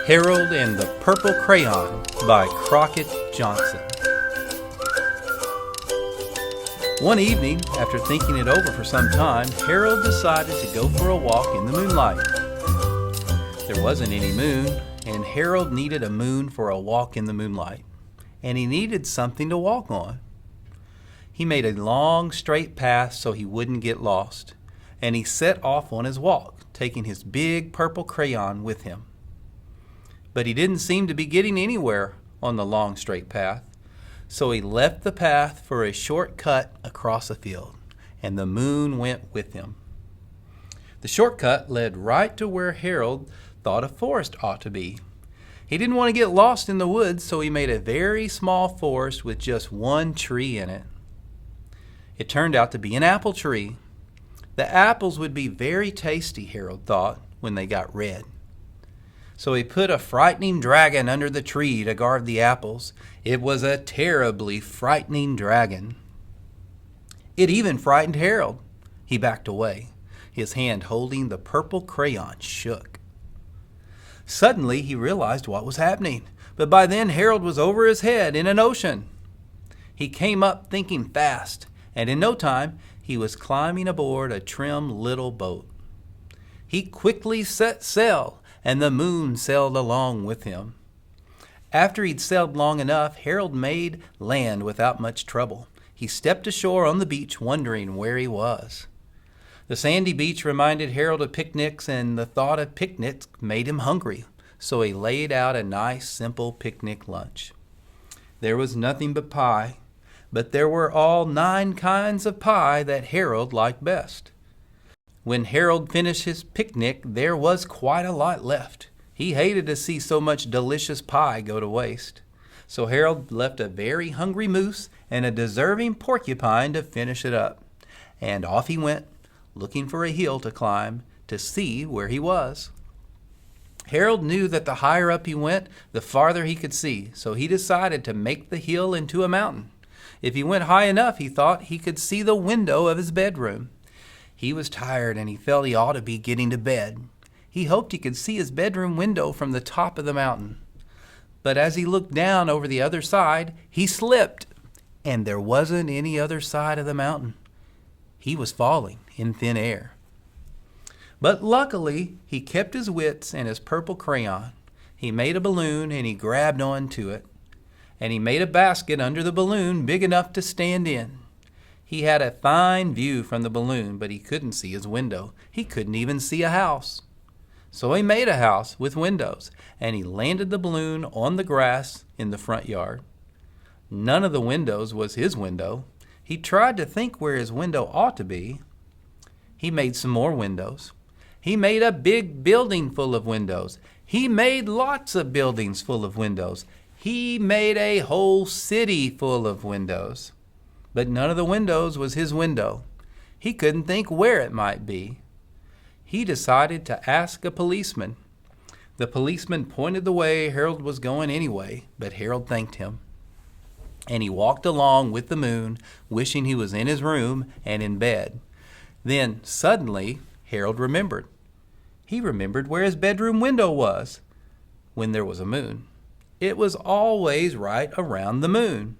Harold and the Purple Crayon by Crockett Johnson. One evening, after thinking it over for some time, Harold decided to go for a walk in the moonlight. There wasn't any moon, and Harold needed a moon for a walk in the moonlight, and he needed something to walk on. He made a long, straight path so he wouldn't get lost, and he set off on his walk, taking his big purple crayon with him. But he didn't seem to be getting anywhere on the long, straight path, so he left the path for a short cut across a field, and the moon went with him. The shortcut led right to where Harold thought a forest ought to be. He didn't want to get lost in the woods, so he made a very small forest with just one tree in it. It turned out to be an apple tree. The apples would be very tasty, Harold thought, when they got red. So he put a frightening dragon under the tree to guard the apples. It was a terribly frightening dragon. It even frightened Harold. He backed away. His hand holding the purple crayon shook. Suddenly he realized what was happening, but by then Harold was over his head in an ocean. He came up thinking fast, and in no time he was climbing aboard a trim little boat. He quickly set sail, and the moon sailed along with him. After he'd sailed long enough, Harold made land without much trouble. He stepped ashore on the beach, wondering where he was. The sandy beach reminded Harold of picnics, and the thought of picnics made him hungry, so he laid out a nice, simple picnic lunch. There was nothing but pie, but there were all 9 kinds of pie that Harold liked best. When Harold finished his picnic, there was quite a lot left. He hated to see so much delicious pie go to waste. So Harold left a very hungry moose and a deserving porcupine to finish it up. And off he went, looking for a hill to climb to see where he was. Harold knew that the higher up he went, the farther he could see, so he decided to make the hill into a mountain. If he went high enough, he thought he could see the window of his bedroom. He was tired, and he felt he ought to be getting to bed. He hoped he could see his bedroom window from the top of the mountain. But as he looked down over the other side, he slipped, and there wasn't any other side of the mountain. He was falling in thin air. But luckily, he kept his wits and his purple crayon. He made a balloon, and he grabbed on to it. And he made a basket under the balloon big enough to stand in. He had a fine view from the balloon, but he couldn't see his window. He couldn't even see a house. So he made a house with windows, and he landed the balloon on the grass in the front yard. None of the windows was his window. He tried to think where his window ought to be. He made some more windows. He made a big building full of windows. He made lots of buildings full of windows. He made a whole city full of windows. But none of the windows was his window. He couldn't think where it might be. He decided to ask a policeman. The policeman pointed the way Harold was going anyway, but Harold thanked him. And he walked along with the moon, wishing he was in his room and in bed. Then, suddenly, Harold remembered. He remembered where his bedroom window was when there was a moon. It was always right around the moon.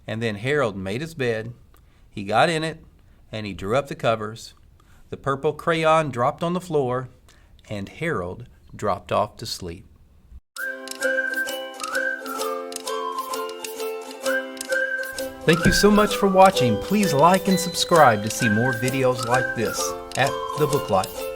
And then Harold made his bed. He got in it, and he drew up the covers. The purple crayon dropped on the floor, and Harold dropped off to sleep. Thank you so much for watching. Please like and subscribe to see more videos like this at The Book Light.